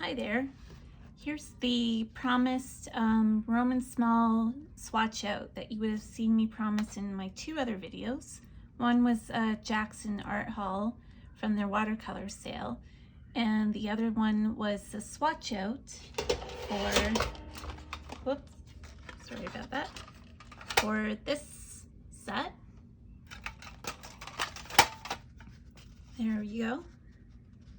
Hi there. Here's the promised Roman Szmal swatch out that you would have seen me promise in my two other videos. One was Jackson Art Hall from their watercolor sale, and the other one was the swatch out for, whoops, sorry about that, for this set. There you go.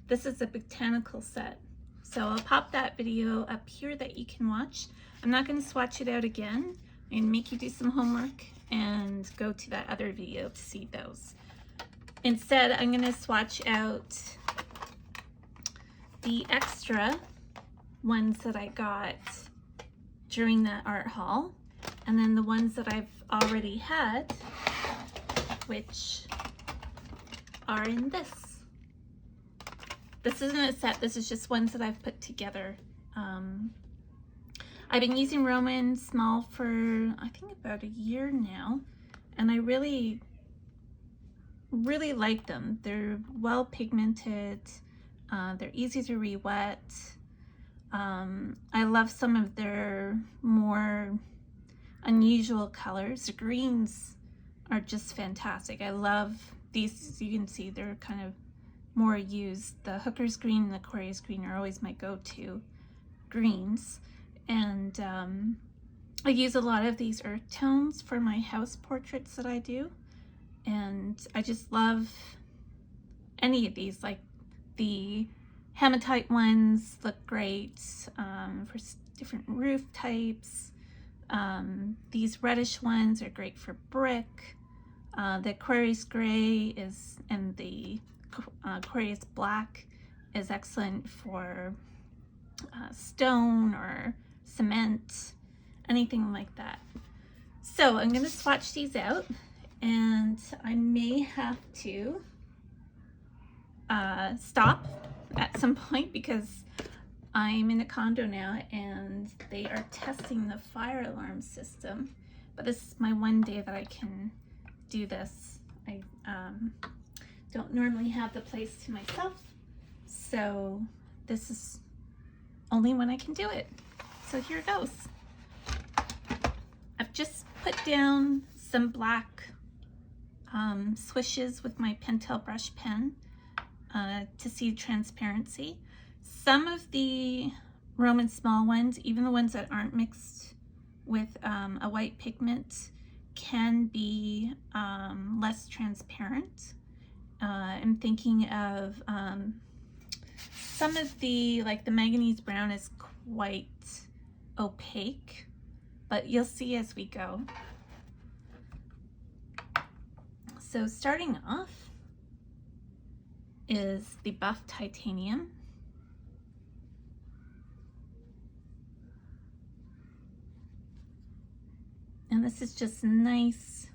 This is a botanical set. So I'll pop that video up here that you can watch. I'm not going to swatch it out again. I'm going to make you do some homework and go to that other video to see those. Instead, I'm going to swatch out the extra ones that I got during that art haul, and then the ones that I've already had, which are in this. This isn't a set, this is just ones that I've put together. I've been using Roman Szmal for, I think, about a year now, and I really like them. They're well pigmented, they're easy to re-wet. I love some of their more unusual colors. The greens are just fantastic. I love these. As you can see, they're kind of more used. The Hooker's green and the Aquarius green are always my go-to greens, and I use a lot of these earth tones for my house portraits that I do, and I just love any of these. Like the hematite ones look great for different roof types. These reddish ones are great for brick. The Aquarius gray is, and the Aquarius black is excellent for stone or cement, anything like that. So I'm going to swatch these out, and I may have to stop at some point because I'm in a condo now and they are testing the fire alarm system, but this is my one day that I can do this. I don't normally have the place to myself, so this is only when I can do it. So here goes. I've just put down some black swishes with my Pentel brush pen to see transparency. Some of the Roman Szmal ones, even the ones that aren't mixed with a white pigment, can be less transparent. I'm thinking of some of the, like the manganese brown is quite opaque, but you'll see as we go. So starting off is the buff titanium. And this is just a nice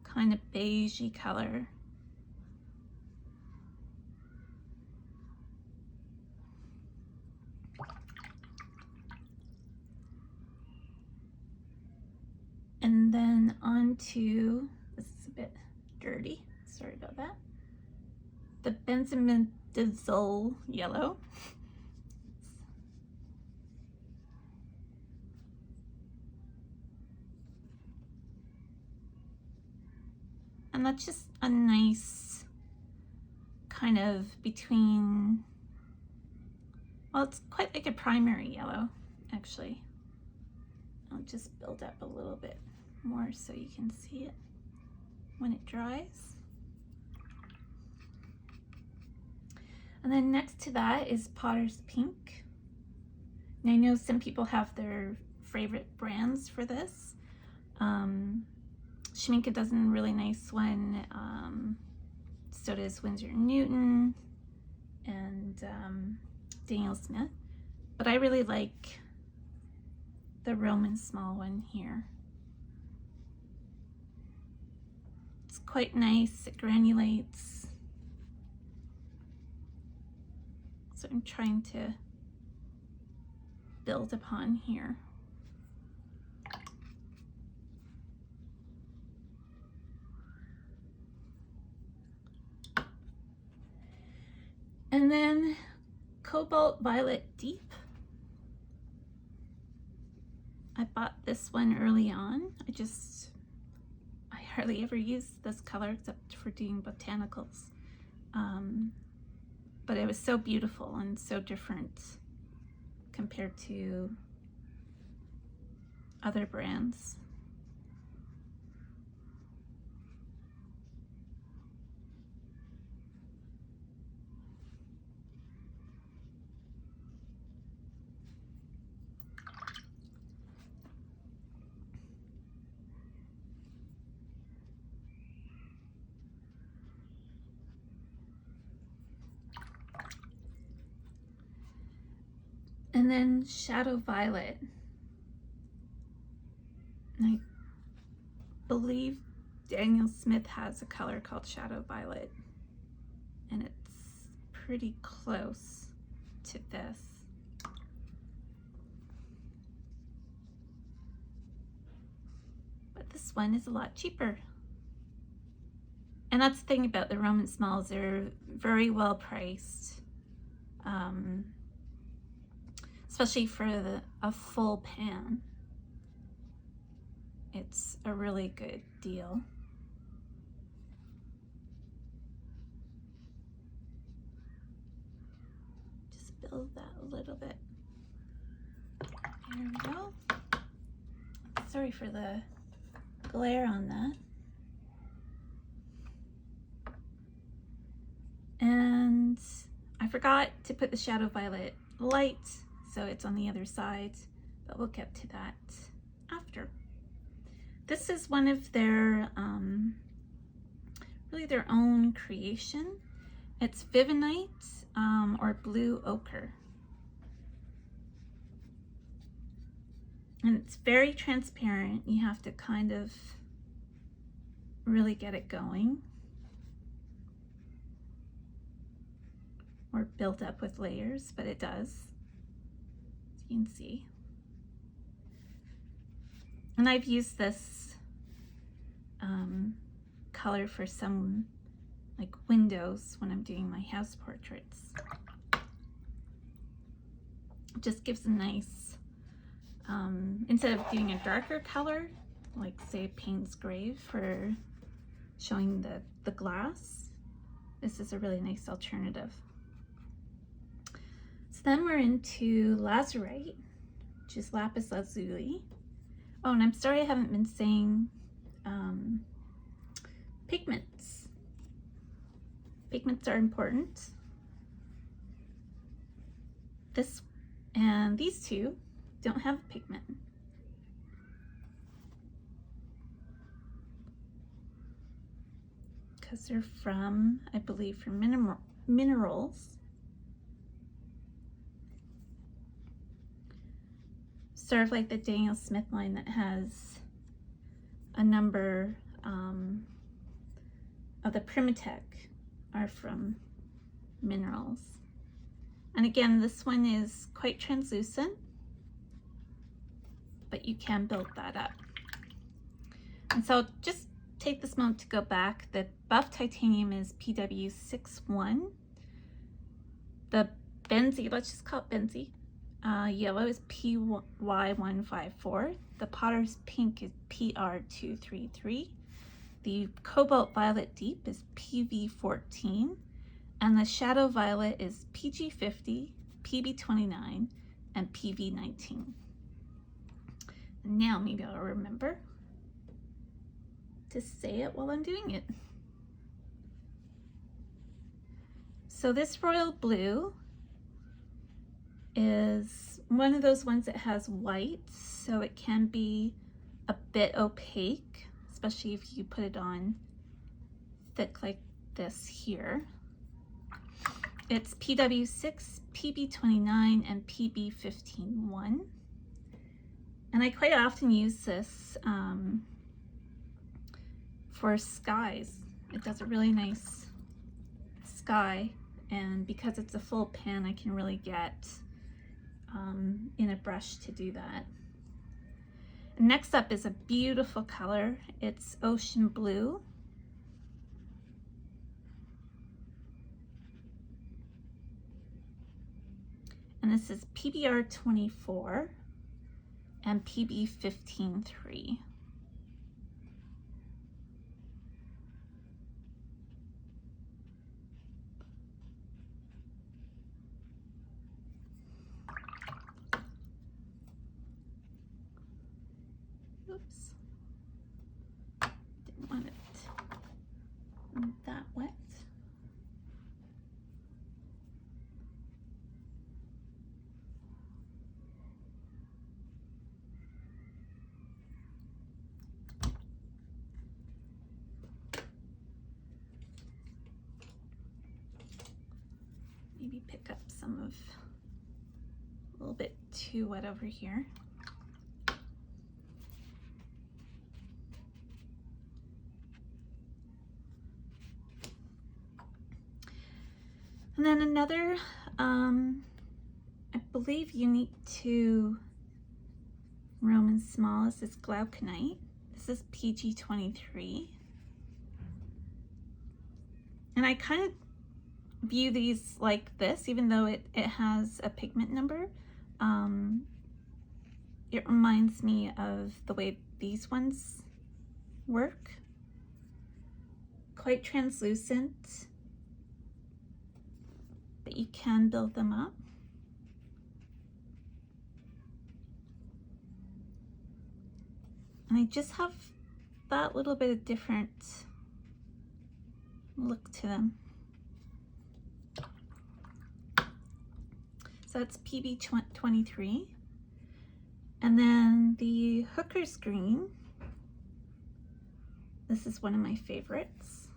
kind of beigey color. And then onto, this is a bit dirty, sorry about that, the benzimidazole yellow. And that's just a nice kind of between, well, it's quite like a primary yellow, actually. I'll just build up a little bit more so you can see it when it dries. And then next to that is Potter's Pink. And I know some people have their favorite brands for this. Schmincke does a really nice one. So does Winsor & Newton and Daniel Smith. But I really like the Roman Szmal one here. It's quite nice, it granulates. So I'm trying to build upon here. And then Cobalt Violet Deep. I bought this one early on. I hardly ever use this color except for doing botanicals. But it was so beautiful and so different compared to other brands. And then Shadow Violet. I believe Daniel Smith has a color called Shadow Violet, and it's pretty close to this. But this one is a lot cheaper. And that's the thing about the Roman Szmals, they're very well priced. Especially for a full pan. It's a really good deal. Just build that a little bit. There we go. Sorry for the glare on that. And I forgot to put the Shadow Violet light, so it's on the other side, but we'll get to that after. This is one of their, really their own creation. It's Vivinite or Blue Ochre. And it's very transparent. You have to kind of really get it going. Or built up with layers, but it does, as you can see. And I've used this color for some like windows when I'm doing my house portraits. It just gives a nice, instead of doing a darker color, like say Payne's Grave for showing the glass, this is a really nice alternative. So then we're into Lazurite, which is lapis lazuli. Oh, and I'm sorry I haven't been saying pigments. Pigments are important. This and these two don't have pigment. Because they're from, I believe, from minerals. Sort of like the Daniel Smith line that has a number of the Primatech are from minerals. And again, this one is quite translucent, but you can build that up. And so just take this moment to go back. The buff titanium is PW61. The Benzie, let's just call it Benzie. Yellow is PY154. The Potter's Pink is PR233. The Cobalt Violet Deep is PV14. And the Shadow Violet is PG50, PB29, and PV19. And now maybe I'll remember to say it while I'm doing it. So this royal blue is one of those ones that has white, so it can be a bit opaque, especially if you put it on thick like this here. It's PW6, PB29, and PB15-1. And I quite often use this for skies. It does a really nice sky, and because it's a full pan, I can really get in a brush to do that. And next up is a beautiful color. It's Ocean Blue. And this is PBR 24 and PB 15.3. Oops, didn't want it that wet. Maybe pick up some of a little bit too wet over here. And then another, I believe unique to Roman Szmal is this glauconite. This is PG 23. And I kind of view these like this, even though it has a pigment number. It reminds me of the way these ones work. Quite translucent, but you can build them up. And I just have that little bit of different look to them. So that's PB 23. And then the Hooker's Green. This is one of my favorites.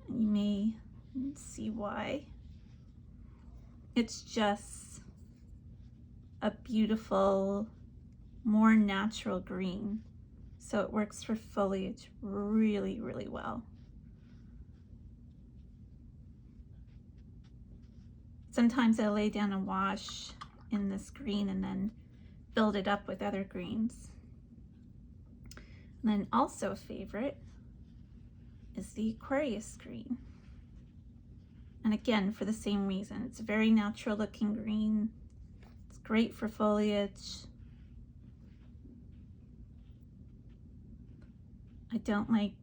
And you may see why. It's just a beautiful, more natural green. So it works for foliage really, really well. Sometimes I lay down a wash in this green and then build it up with other greens. And then also a favorite is the Aquarius green. And again, for the same reason, it's a very natural looking green. It's great for foliage. I don't like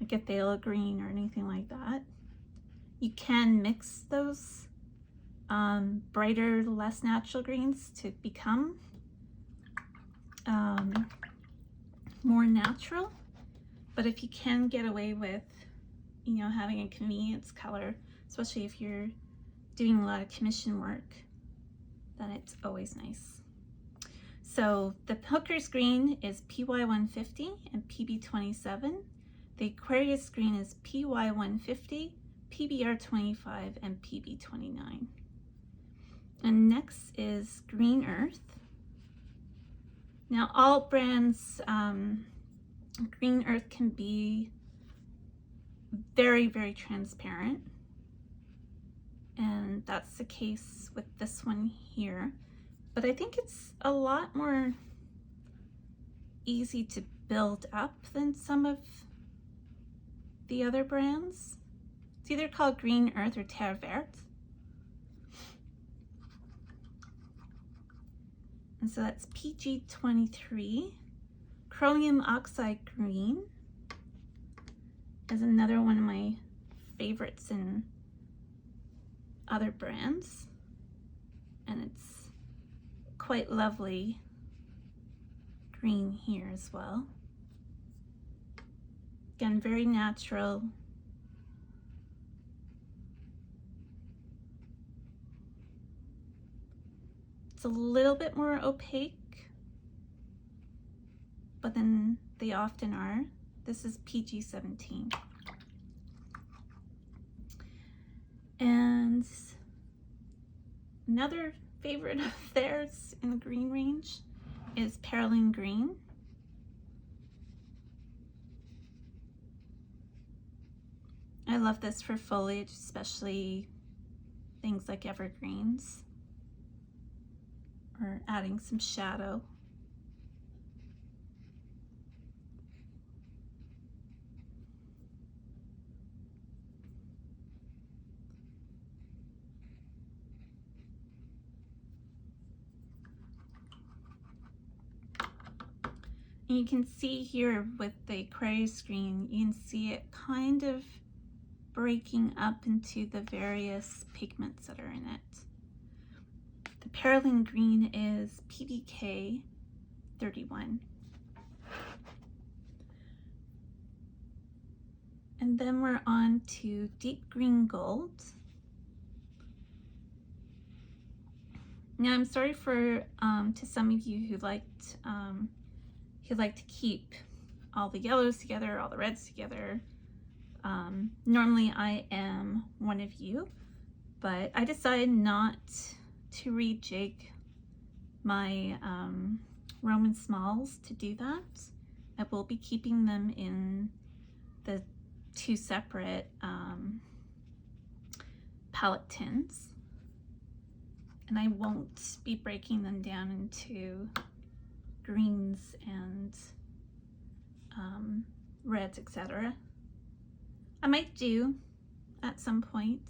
a phthalo green or anything like that. You can mix those brighter, less natural greens to become more natural. But if you can get away with, you know, having a convenience color, especially if you're doing a lot of commission work, then it's always nice. So the Hooker's Green is PY 150 and PB 27. The Aquarius Green is PY 150, PBR 25, and PB 29. And next is Green Earth. Now all brands, Green Earth can be very, very transparent. And that's the case with this one here. But I think it's a lot more easy to build up than some of the other brands. It's either called Green Earth or Terre Verte. And so that's PG 23. Chromium Oxide Green is another one of my favorites in other brands. And it's quite lovely green here as well. Again, very natural. It's a little bit more opaque, but then they often are. This is PG 17. And another favorite of theirs in the green range is Perylene Green. I love this for foliage, especially things like evergreens or adding some shadow. And you can see here with the Aquarius green, you can see it kind of breaking up into the various pigments that are in it. The Perylene green is PBK 31. And then we're on to deep green gold. Now I'm sorry for to some of you who like to keep all the yellows together, all the reds together. Normally I am one of you, but I decided not to rejig my Roman Szmals to do that. I will be keeping them in the two separate palette tins, and I won't be breaking them down into greens and reds, etc. I might do at some point.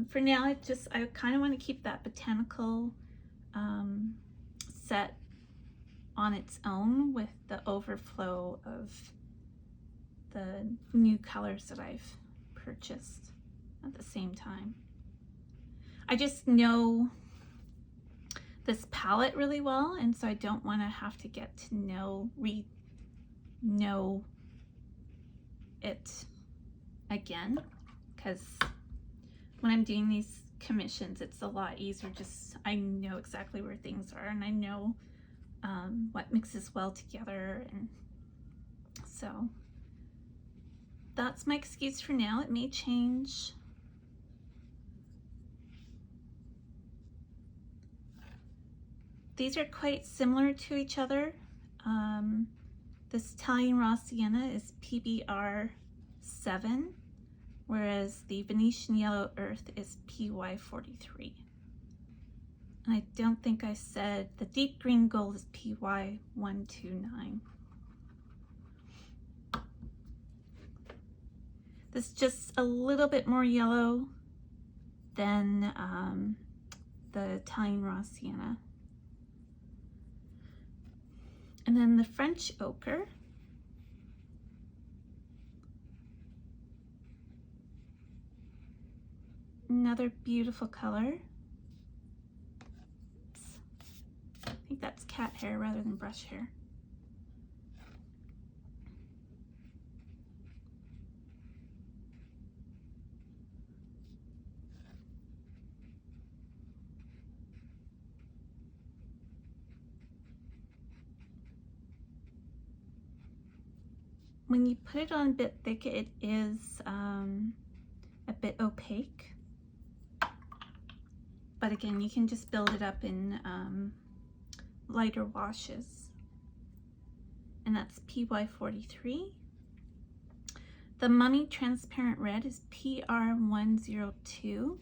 For now, I kind of want to keep that botanical set on its own with the overflow of the new colors that I've purchased at the same time. I just know this palette really well, and so I don't want to have to get to know it again, because when I'm doing these commissions, it's a lot easier. Just I know exactly where things are, and I know what mixes well together, and so that's my excuse for now. It may change. These are quite similar to each other. This Italian Raw Sienna is PBR 7, whereas the Venetian Yellow Earth is PY 43. And I don't think I said the deep green gold is PY 129. This is just a little bit more yellow than the Italian Raw Sienna. And then the French Ochre. Another beautiful color. I think that's cat hair rather than brush hair. When you put it on a bit thick, it is a bit opaque. But again, you can just build it up in lighter washes. And that's PY 43. The Mummy Transparent Red is PR 102.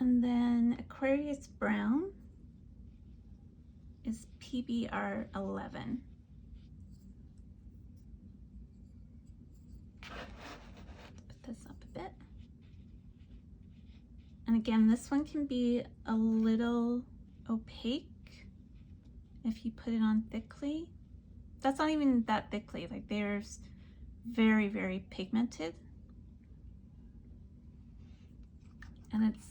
And then Aquarius Brown is PBR 11. Put this up a bit. And again, this one can be a little opaque if you put it on thickly. That's not even that thickly, like there's very, very pigmented. And it's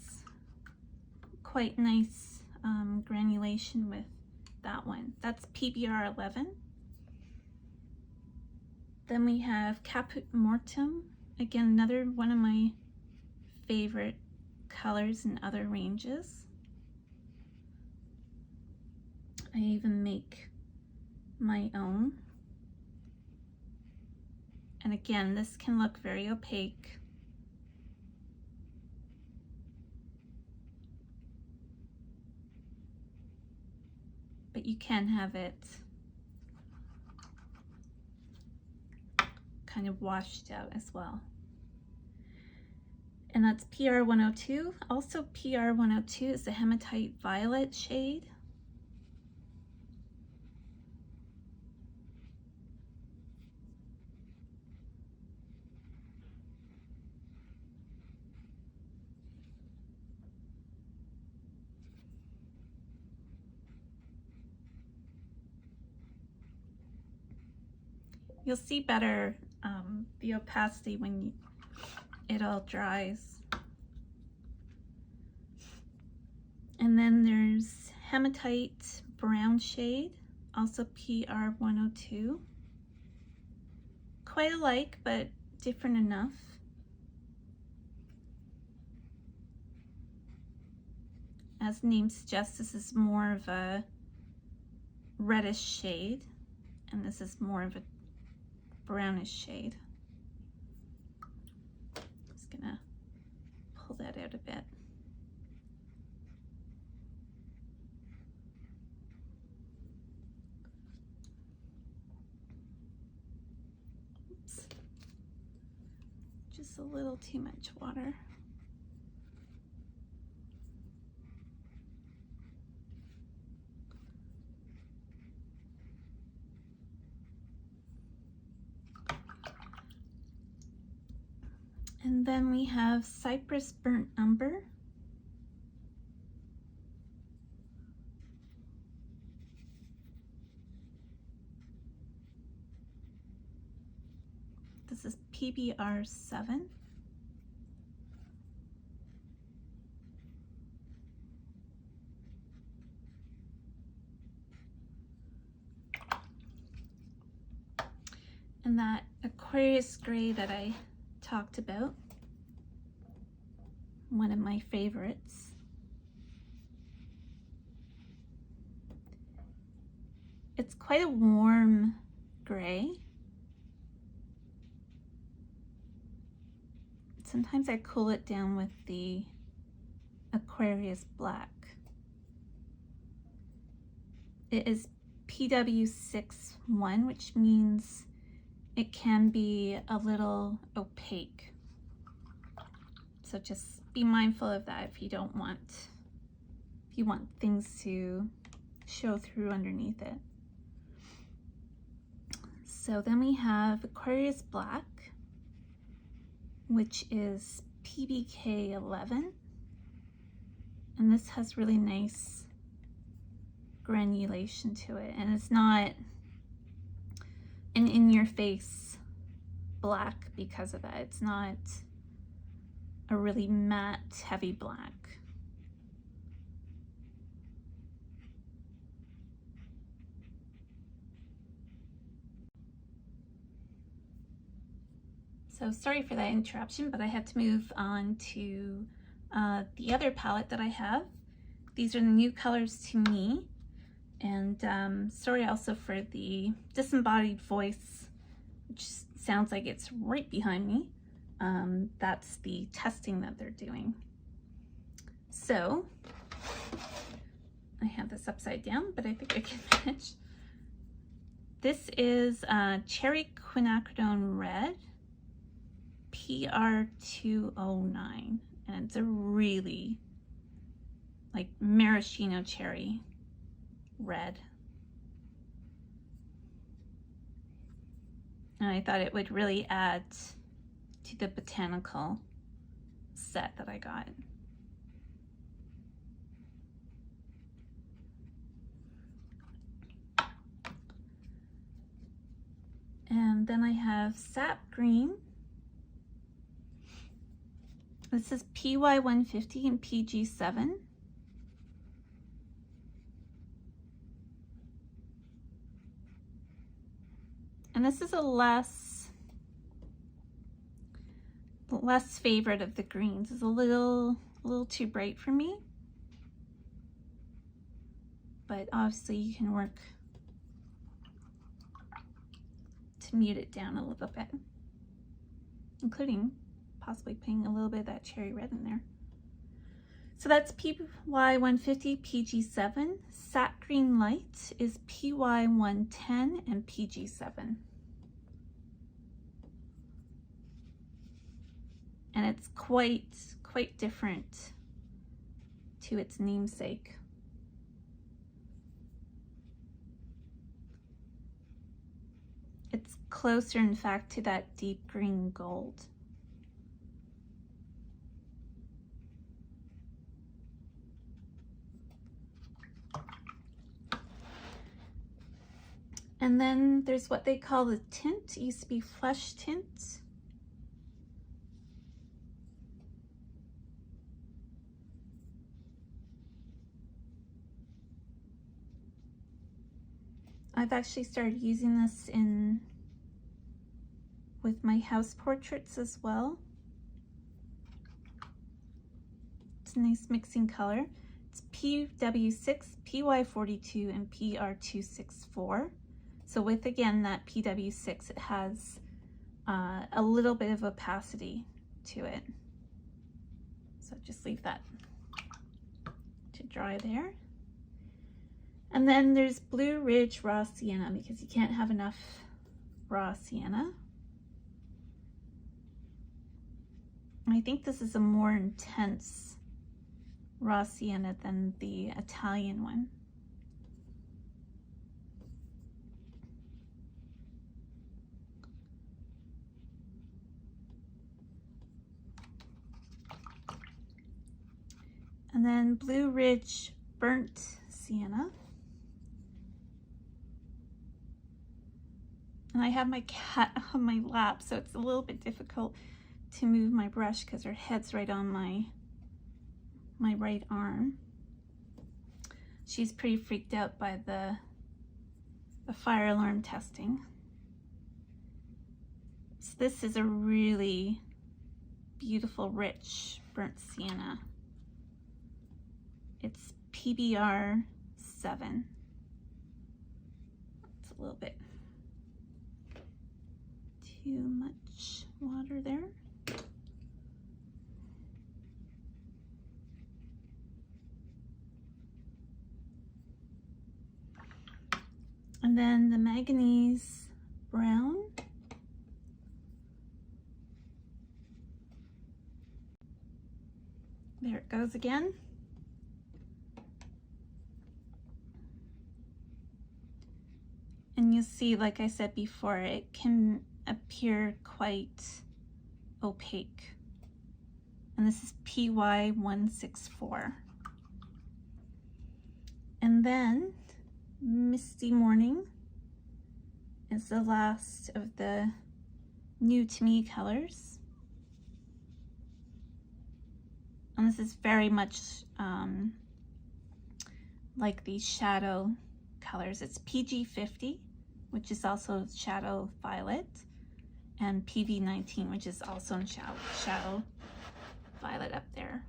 quite nice granulation with that one. That's PBR 11. Then we have Caput Mortuum. Again, another one of my favorite colors in other ranges. I even make my own. And again, this can look very opaque. but you can have it kind of washed out as well. And that's PR 102. Also PR 102 is the Hematite Violet shade. You'll see better the opacity when it all dries. And then there's Hematite Brown shade, also PR 102. Quite alike, but different enough. As the name suggests, this is more of a reddish shade, and this is more of a brownish shade. Just gonna pull that out a bit. Oops. Just a little too much water. And then we have Cypress Burnt Umber. This is PBR 7. And that Aquarius gray that I talked about, one of my favorites. It's quite a warm gray. Sometimes I cool it down with the Aquarius black. It is PW61, which means it can be a little opaque. So just be mindful of that if you want things to show through underneath it. So then we have Aquarius Black, which is PBK 11. And this has really nice granulation to it. And it's not an in-your-face black because of that. It's not a really matte, heavy black. So sorry for that interruption, but I had to move on to the other palette that I have. These are the new colors to me. And sorry also for the disembodied voice, which sounds like it's right behind me. That's the testing that they're doing. So I have this upside down, but I think I can manage. This is Cherry Quinacridone Red, PR 209, and it's a really like maraschino cherry red. And I thought it would really add to the botanical set that I got. And then I have Sap Green. This is PY 150 and PG 7. And this is a less favorite of the greens. It's a little too bright for me. But obviously you can work to mute it down a little bit, including possibly putting a little bit of that cherry red in there. So that's PY150 PG7. Sat Green Light is PY110 and PG7. And it's quite different to its namesake. It's closer, in fact, to that deep green gold. And then there's what they call the tint. It used to be flesh tint. I've actually started using this with my house portraits as well. It's a nice mixing color. It's PW6, PY42, and PR264. So with, again, that PW6, it has a little bit of opacity to it. So just leave that to dry there. And then there's Blue Ridge Raw Sienna, because you can't have enough raw sienna. I think this is a more intense raw sienna than the Italian one. And then Blue Ridge Burnt Sienna. And I have my cat on my lap, so it's a little bit difficult to move my brush because her head's right on my right arm. She's pretty freaked out by the fire alarm testing. So this is a really beautiful, rich burnt sienna. It's PBR 7. It's a little bit too much water there. And then the manganese brown. There it goes again. And you'll see, like I said before, it can appear quite opaque. And this is PY164. And then Misty Morning is the last of the new to me colors. And this is very much like these shadow colors. It's PG50, which is also shadow violet, and PV19, which is also in shadow violet up there.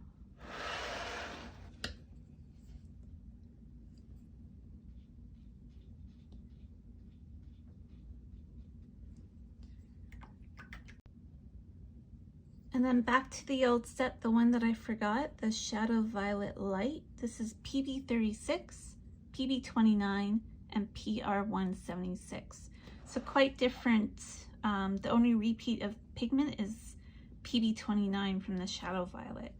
And then back to the old set, the one that I forgot, the Shadow Violet Light. This is PB36, PB29, and PR176. So quite different. The only repeat of pigment is PB29 from the Shadow Violet.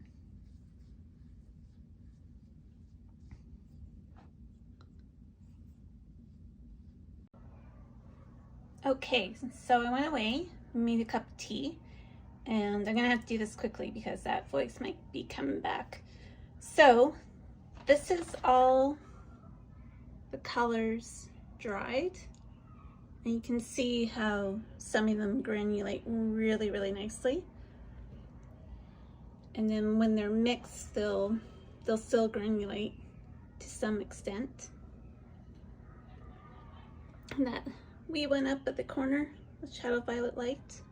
Okay, so I went away, made a cup of tea, and I'm gonna have to do this quickly because that voice might be coming back. So this is all the colors dried, and you can see how some of them granulate really, really nicely. And then when they're mixed, they'll still granulate to some extent. And that wee one up at the corner with Shadow Violet Light.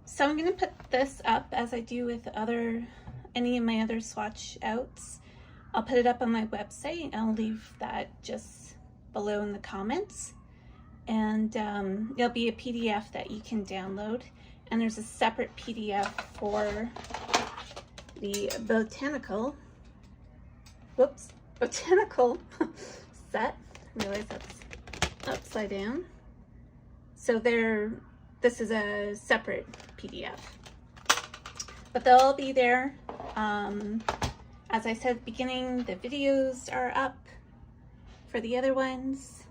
So I'm gonna put this up as I do with any of my other swatch outs. I'll put it up on my website. I'll leave that just below in the comments. And there'll be a PDF that you can download. And there's a separate PDF for the botanical set. I realize that's upside down. So this is a separate PDF, but they'll all be there. As I said at the beginning, the videos are up for the other ones.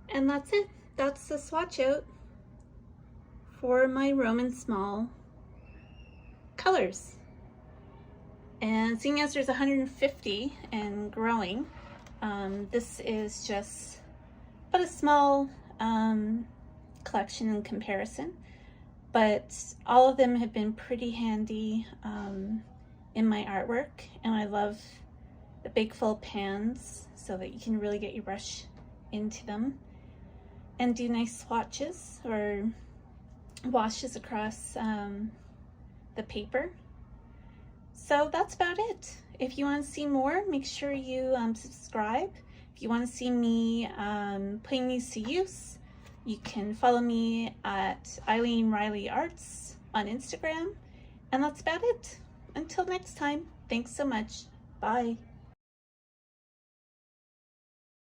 And that's it. That's the swatch out for my Roman Szmal colors. And seeing as there's 150 and growing, this is just but a small collection in comparison. But all of them have been pretty handy in my artwork, and I love the big full pans so that you can really get your brush into them and do nice swatches or washes across the paper. So that's about it. If you want to see more, make sure you subscribe. If you want to see me putting these to use, you can follow me at Eileen Riley Arts on Instagram. And that's about it. Until next time, thanks so much. Bye.